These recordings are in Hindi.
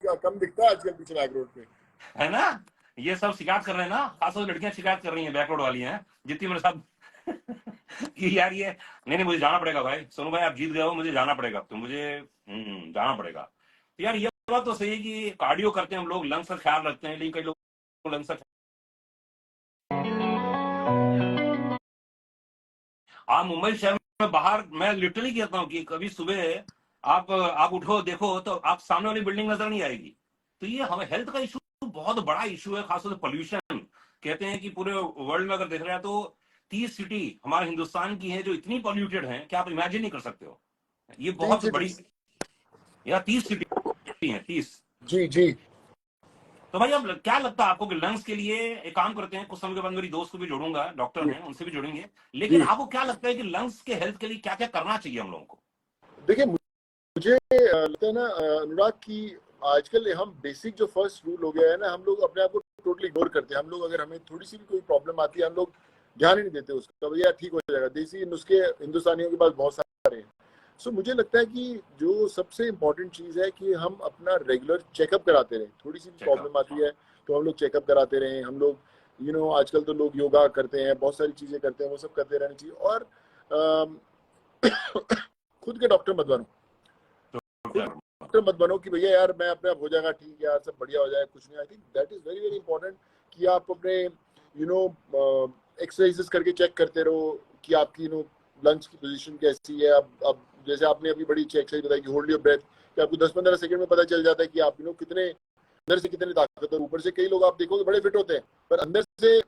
कम दिखता है आजकल पीछे बैक रोड पे, है ना। ये सब शिकायत कर रहे हैं ना, खासतौर से लड़कियां शिकायत कर रही हैं, बैक रोड वाली हैं जितनी मेरे साथ कि यार ये नहीं मुझे जाना पड़ेगा भाई, सोनू भाई आप जीत गए हो, मुझे जाना पड़ेगा, तो मुझे जाना पड़ेगा। तो यार ये बात तो सही है कि कार्डियो करते हैं हम लोग, लंग्स का ख्याल रखते हैं, लेकिन कई लोग लंग्स का, आप मुंबई शहर में बाहर, मैं लिटरली कहता हूँ कि कभी सुबह आप उठो देखो तो आप सामने वाली बिल्डिंग नजर नहीं आएगी। तो ये हमें हेल्थ का इशू बहुत बड़ा इशू है, खासतौर से पोल्यूशन। कहते हैं कि पूरे वर्ल्ड में अगर देख रहे हैं तो 30 सिटी हमारे हिंदुस्तान की है जो इतनी पॉल्यूटेड है कि आप इमेजिन नहीं कर सकते हो। ये 3 बहुत बड़ी, सिटीज। या 30 सिटी है, 30। जी जी। तो भाई अब क्या लगता है आपको कि लंग्स के लिए एक काम करते हैं, कुछ समय के बाद मेरी दोस्त को भी जोड़ूंगा, डॉक्टर हैं उनसे भी जोड़ेंगे, लेकिन जी आपको क्या लगता है कि लंग्स के हेल्थ के लिए क्या क्या करना चाहिए हम लोगों को? देखिए, मुझे लगता है ना अनुराग की आजकल हम बेसिक जो फर्स्ट रूल हो गया है ना, हम लोग अपने आप को टोटली इग्नोर करते हैं। हम लोग अगर हमें थोड़ी सी भी कोई प्रॉब्लम आती है, हम लोग ध्यान ही नहीं देते उसका, भैया ठीक हो जाएगा। देसी नुस्खे हिंदुस्तानियों के पास बहुत सारे हैं। सो मुझे लगता है कि जो सबसे इम्पोर्टेंट चीज़ है कि हम अपना रेगुलर चेकअप कराते रहें। थोड़ी सी भी प्रॉब्लम आती है तो हम लोग चेकअप कराते रहें। हम लोग आजकल तो लोग योगा करते हैं, बहुत सारी चीज़ें करते हैं, वो सब करते रहना चाहिए। और खुद के डॉक्टर मत बनो, खुद डॉक्टर मत बनो कि भैया यार मैं अपने आप हो जाएगा ठीक है यार, सब बढ़िया हो जाएगा, कुछ नहीं। I think that is very very important कि आप अपने एक्सरसाइजेस करके चेक करते रहो कि आपकी लंग्स की पोजीशन कैसी है। अब जैसे आपने अभी बड़ी अच्छी एक्सरसाइज बताई कि होल्ड योर ब्रेथ, कि आपको 10-15 सेकंड में पता चल जाता है कि आप कितने अंदर से कितने ताकतवर। ऊपर से कई लोग आप देखोगे बड़े फिट होते हैं, पर अंदर से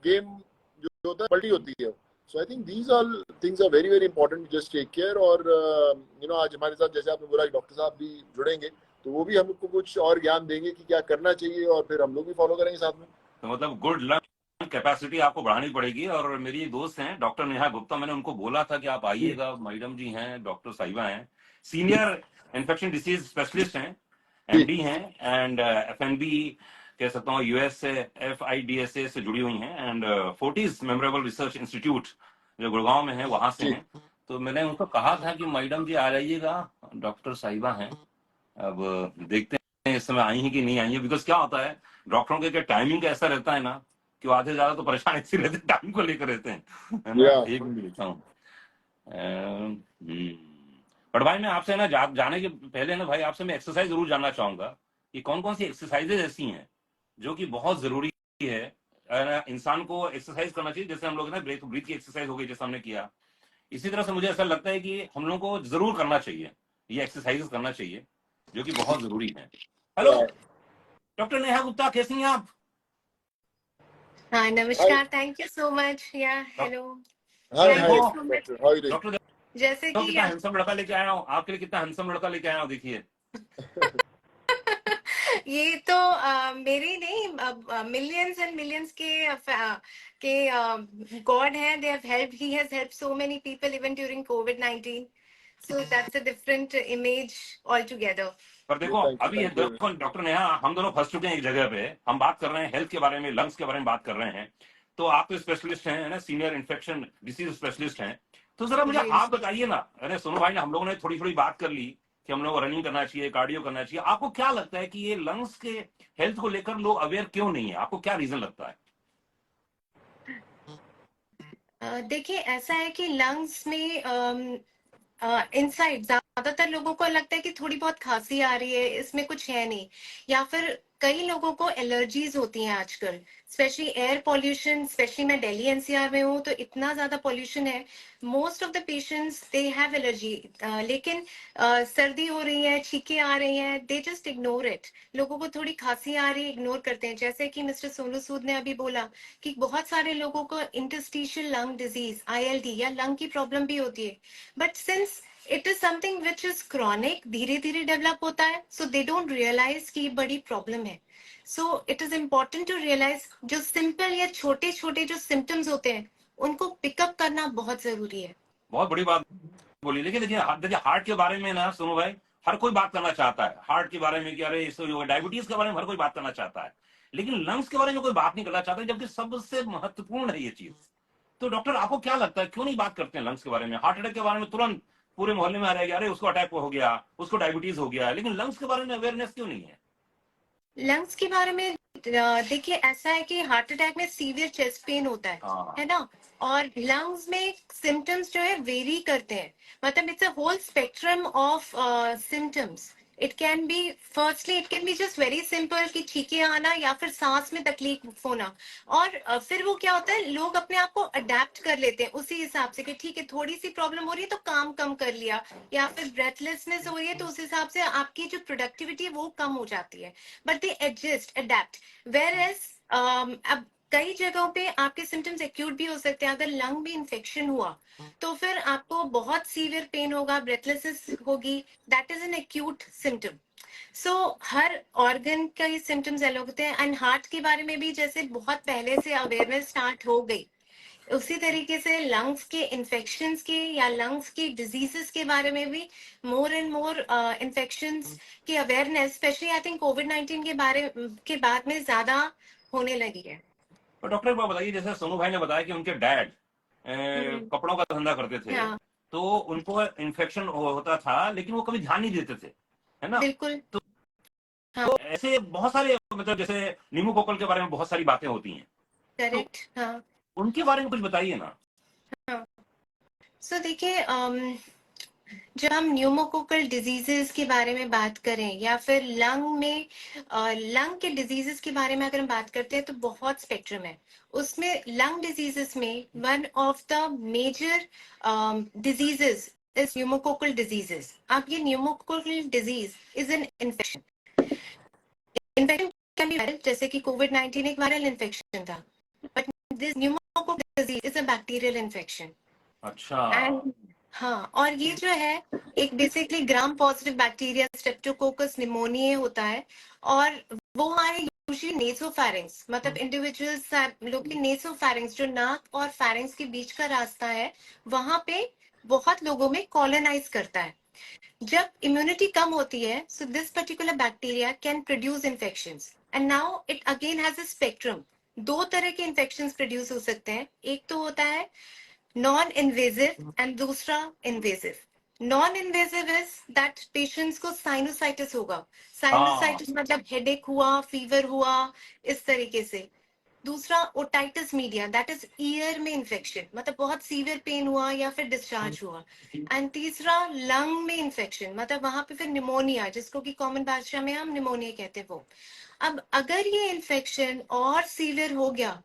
गेम जो होता है पलटी होती है। So I think these all things are very very important, just take care. और आज हमारे साथ जैसे आपने बोला डॉक्टर साहब भी जुड़ेंगे, तो वो भी हमको कुछ और ज्ञान देंगे कि क्या करना चाहिए, और फिर हम लोग भी फॉलो करेंगे साथ में। तो मतलब गुड लंग कैपेसिटी आपको बढ़ानी पड़ेगी। और मेरी एक दोस्त हैं डॉक्टर नेहा गुप्ता, मैंने उनको बोला था कि आप आइएगा, मैडम जी हैं, डॉक्टर साहिबा हैं, सीनियर इन्फेक्शन डिसीज स्पेशलिस्ट हैं, एमडी हैं, एंड एफएनबी कह सकता हूँ, यूएस से FIDSA से जुड़ी हुई हैं, and Fortis memorable research institute जो गुड़गांव में है वहां से हैं। तो मैंने उनको कहा था कि मैडम जी आ जाइएगा, डॉक्टर साहिबा हैं। अब देखते हैं इस समय आई है कि नहीं आई है, बिकॉज क्या होता है डॉक्टरों के टाइमिंग का ऐसा रहता है ना कि वो आधे ज्यादा तो परेशान इसी रहते हैं, टाइम को लेकर रहते हैं, है ना। एक मिनट लिखता हूँ। बट भाई मैं आपसे ना जाने के पहले ना भाई आपसे मैं एक्सरसाइज जरूर जानना चाहूंगा कि कौन कौन सी एक्सरसाइजेज ऐसी हैं जो कि बहुत जरूरी है, इंसान को एक्सरसाइज करना चाहिए। जैसे हम लोग ना ब्रीथ की एक्सरसाइज हो गई जैसे हमने किया, इसी तरह से मुझे ऐसा लगता है कि हम लोग को जरूर करना चाहिए, ये एक्सरसाइजेस करना चाहिए जो कि बहुत जरूरी है। हेलो डॉक्टर नेहा गुप्ता, कैसी हैं आप? हाँ नमस्कार, थैंक यू सो मच। या hello, thank you so much. Doctor जैसे कि कितना हैंडसम लड़का लेके आया हूँ आपके लिए, कितना हैंडसम लड़का लेके आया हूँ, देखिए। ये तो मेरे नहीं, मिलियंस एंड मिलियंस के गॉड हैं, they have helped, he has helped so many people even during covid, so that's a different image all together. पर देखो अभी देखो डॉक्टर नेहा, हम दोनों फंस चुके हैं एक जगह पे, हम बात कर रहे हैं हेल्थ के बारे में, लंग्स के बारे में बात कर रहे हैं। तो आप तो स्पेशलिस्ट हैं ना, सीनियर इन्फेक्शन डिसीज स्पेशलिस्ट हैं। तो जरा मुझे आप बताइए ना, अरे सोनू भाई ने, हम लोगों ने थोड़ी थोड़ी बात कर ली कि हम लोग को रनिंग करना चाहिए, कार्डियो करना चाहिए। आपको क्या लगता है कि ये लंग्स के हेल्थ को लेकर लोग अवेयर क्यों नहीं है? आपको क्या रीजन लगता है? देखिए ऐसा है कि लंग्स में इनसाइड ज्यादातर लोगों को लगता है कि थोड़ी बहुत खांसी आ रही है, इसमें कुछ है नहीं। या फिर कई लोगों को एलर्जीज होती हैं आजकल, स्पेशली एयर पॉल्यूशन। स्पेशली मैं दिल्ली NCR में हूँ तो इतना ज्यादा पॉल्यूशन है, most of the patients they have allergy. लेकिन सर्दी हो रही है, छींकें आ रही हैं, दे जस्ट इग्नोर इट। लोगों को थोड़ी खांसी आ रही है, इग्नोर करते हैं। जैसे कि मिस्टर सोनू सूद ने अभी बोला कि बहुत सारे लोगों को इंटरस्टिशियल लंग डिजीज ILD या लंग की प्रॉब्लम भी होती है, but since it is something which is chronic, धीरे धीरे डेवलप होता है, सो दे डोंट रियलाइज कि ये बड़ी प्रॉब्लम है। So it is important to realize जो सिंपल या छोटे छोटे जो सिम्टम्स होते हैं उनको पिकअप करना बहुत जरूरी है। बहुत बड़ी बात बोली। लेकिन देखिए हार्ट के बारे में ना सोनू भाई, हर कोई बात करना चाहता है हार्ट के बारे में कि अरे इसको, डायबिटीज के बारे में हर कोई बात करना चाहता है, लेकिन लंग्स के बारे में कोई बात नहीं करना चाहता, जबकि सबसे महत्वपूर्ण है ये चीज। तो डॉक्टर आपको क्या लगता है क्यों नहीं बात करते हैं लंग्स के बारे में? हार्ट अटैक के बारे में तुरंत पूरे मोहल्ले में आ जाएगा, अरे उसको अटैक हो गया, उसको डायबिटीज हो गया, लेकिन लंग्स के बारे में अवेयरनेस क्यों नहीं है? लंग्स के बारे में देखिए, ऐसा है कि हार्ट अटैक में सीवियर चेस्ट पेन होता है ना, और लंग्स में सिम्टम्स जो है वेरी करते हैं, मतलब it's a whole spectrum of symptoms. It can be, firstly it can be just very simple कि छींके आना या फिर सांस में तकलीफ होना, और फिर वो क्या होता है, लोग अपने आप को अडेप्ट कर लेते हैं उसी हिसाब से कि ठीक है थोड़ी सी प्रॉब्लम हो रही है तो काम कम कर लिया, या फिर ब्रेथलेसनेस हो रही है तो उस हिसाब से आपकी जो प्रोडक्टिविटी है वो कम हो जाती है, but they adjust adapt. Whereas अब कई जगहों पे आपके सिम्टम्स एक्यूट भी हो सकते हैं। अगर लंग में इन्फेक्शन हुआ तो फिर आपको बहुत सीवियर पेन होगा, ब्रेथलेसनेस होगी, that is an acute symptom. So her organ का ही सिम्टम्स अलग होते हैं, एंड हार्ट के बारे में भी जैसे बहुत पहले से अवेयरनेस स्टार्ट हो गई, उसी तरीके से लंग्स के इन्फेक्शंस के या लंग्स की डिजीजेस के बारे में भी मोर एंड मोर इन्फेक्शंस की अवेयरनेस, स्पेशली आई थिंक कोविड-19 के बाद में ज्यादा होने लगी है। तो डॉक्टर एक बात बताइए, जैसे सोनू भाई ने बताया कि उनके डैड कपड़ों का धंधा करते थे, हाँ, तो उनको इन्फेक्शन होता था लेकिन वो कभी ध्यान नहीं देते थे, है ना? बिल्कुल। हाँ, तो ऐसे बहुत सारे, मतलब जैसे न्यूमोकोकल के बारे में बहुत सारी बातें होती हैं, तो करेक्ट। हाँ, उनके बारे में कुछ बताइए ना। हाँ। सो देखिए, जब हम न्यूमोकोकल डिजीजेस के बारे में बात करें या फिर लंग के डिजीजेस के बारे में अगर हम बात करते हैं तो बहुत स्पेक्ट्रम है उसमें। लंग डिजीजेस में one of the major diseases is pneumococcal diseases. अब ये pneumococcal disease is an infection. Infection can be viral, जैसे कि कोविड-19 एक वायरल इन्फेक्शन था, but this pneumococcal disease is a bacterial infection. अच्छा। एंड हाँ, और ये जो है एक basically gram positive bacteria streptococcus pneumonia होता है, और वो हमारे यूजुअली नेसोफैरिंग्स, मतलब इंडिविजुअल्स लोग की नेसोफैरिंग्स जो नाक और फैरिंग्स के बीच का रास्ता है वहां पे बहुत लोगों में कॉलोनाइज करता है। जब इम्यूनिटी कम होती है, so this particular bacteria can produce infections, and now it again has a spectrum. दो तरह के इन्फेक्शंस प्रोड्यूस हो सकते हैं, एक तो होता है नॉन इन्वेजिव एंड दूसरा invasive. Non invasive is that patients को साइनोसाइटिस होगा। हाँ, साइनोसाइटिस मतलब हेडेक हुआ, फीवर हुआ, इस तरीके से। दूसरा otitis media, that is year में इन्फेक्शन, मतलब बहुत सीवियर पेन हुआ या फिर डिस्चार्ज हुआ। एंड तीसरा लंग में इन्फेक्शन, मतलब वहां पे फिर निमोनिया, जिसको कि कॉमन भाषा में हम निमोनिया कहते हैं वो। अब अगर ये इन्फेक्शन और सीवियर हो गया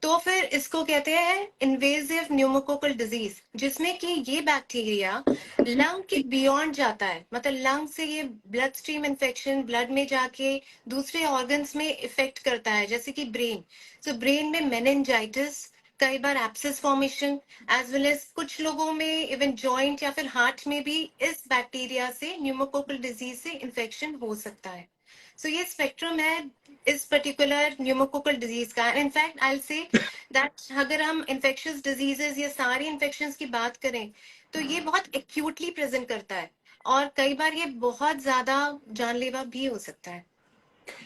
तो फिर इसको कहते हैं इन्वेजिव न्यूमोकोकल डिजीज, जिसमें कि ये बैक्टीरिया लंग के बियॉन्ड जाता है, मतलब लंग से ये ब्लड स्ट्रीम इन्फेक्शन ब्लड में जाके दूसरे ऑर्गन्स में इफेक्ट करता है, जैसे कि ब्रेन। सो ब्रेन में मेनिंजाइटिस, कई बार abscess formation, as well as कुछ लोगों में इवन जॉइंट या फिर हार्ट में भी इस बैक्टीरिया से न्यूमोकोकल डिजीज से इन्फेक्शन हो सकता है। सो ये स्पेक्ट्रम है इस पर्टिकुलर न्यूमोकोकल डिजीज का। इनफैक्ट आई से दैट अगर हम इन्फेक्शियस डिजीजेस या सारी इन्फेक्शंस की बात करें तो ये बहुत एक्यूटली प्रेजेंट करता है, और कई बार ये बहुत ज्यादा जानलेवा भी हो सकता है।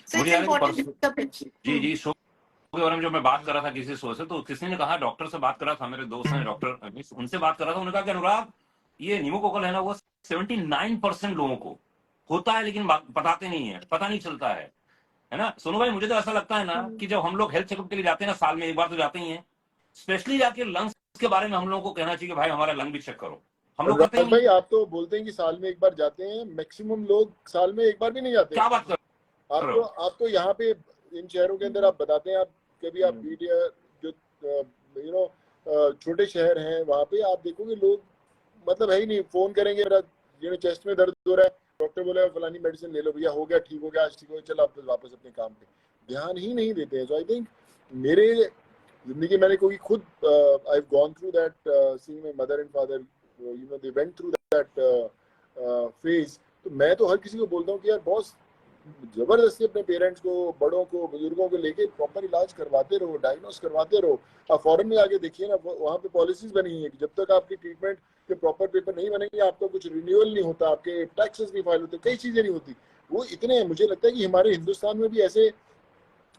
सो मुझे इट्स याद है कि परसों, इम्पोर्टेंट। जी शो के बारे में जब मैं बात कर रहा था किसी शो से, तो किसी ने कहा, डॉक्टर से बात कर रहा था, मेरे दोस्त हैं डॉक्टर, उनसे बात कर रहा था, उन्होंने कहा कि अनुराग, ये न्यूमोकोकल है ना, वो 79% लोगों को होता है लेकिन बताते नहीं है, पता नहीं चलता है ना सोनू भाई? मुझे तो ऐसा लगता है ना कि जब हम लोग हेल्थ चेकअप के लिए जाते हैं ना, साल में एक बार तो जाते ही हैं, स्पेशली जाके लंग्स के बारे में हम लोगों को कहना चाहिए कि भाई हमारा लंग भी चेक करो। हम लोग करते ही अनुराग नहीं। भाई, आप तो बोलते हैं कि साल में एक बार जाते हैं, मैक्सिमम लोग साल में एक बार भी नहीं जाते। क्या बात कर रहे हो? आप तो यहाँ पे इन शहरों के अंदर आप बताते हैं, आप कभी आप मीडिया जो छोटे शहर हैं वहाँ पे आप देखोगे लोग मतलब है ही नहीं, फोन करेंगे मेरा चेस्ट में दर्द हो रहा है, डॉक्टर बोला फलानी मेडिसिन ले लो भैया, हो गया, ठीक हो गया, आज ठीक हो गया, चल आप वापस अपने काम पे, ध्यान ही नहीं देते हैं। सो आई थिंक मेरे जिंदगी मैंने कोई खुद I have gone through that, seeing my mother and father, they went through that phase. तो मैं तो हर किसी को बोलता हूँ कि यार बॉस, जबरदस्ती अपने पेरेंट्स को, बड़ों को, बुजुर्गों को लेके प्रॉपर इलाज करवाते रहो, डायग्नोस करवाते रहो। आप फॉरेन में आके देखिए ना, वहाँ पे पॉलिसीज बनी है कि जब तक आपकी ट्रीटमेंट के प्रॉपर पेपर नहीं बनेंगे आपका कुछ रिन्यूअल नहीं होता, आपके टैक्सेस नहीं फाइल होते, कई चीजें नहीं होती। वो इतने, मुझे लगता है कि हमारे हिंदुस्तान में भी ऐसे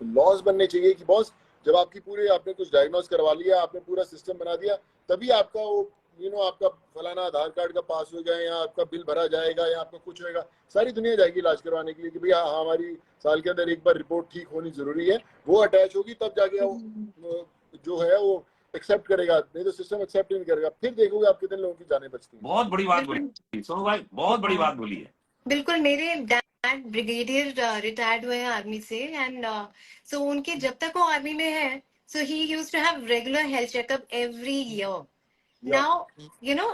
लॉज बनने चाहिए कि बॉस, जब आपकी पूरे आपने कुछ डायग्नोस करवा लिया, आपने पूरा सिस्टम बना दिया, तभी आपका वो आपका फलाना आधार कार्ड का पास हो गया, या आपका बिल भरा जाएगा, या आपका कुछ होएगा, सारी दुनिया जाएगी इलाज करवाने के लिए कि भैया हमारी साल के अंदर एक बार रिपोर्ट ठीक होनी जरूरी है, वो अटैच होगी तब जाके वो जो है वो एक्सेप्ट करेगा, नहीं तो सिस्टम एक्सेप्ट नहीं करेगा। फिर देखोगे आप कितने लोगों की जानें बचती हैं। बहुत बड़ी बात बोली सोनू भाई, बहुत बड़ी बात बोली है। बिल्कुल, मेरे डैड ब्रिगेडियर रिटायर्ड हुए हैं आर्मी से, एंड सो उनके जब तक वो आर्मी में है, so he used to have regular health checkup every year. Yeah. Now, you know,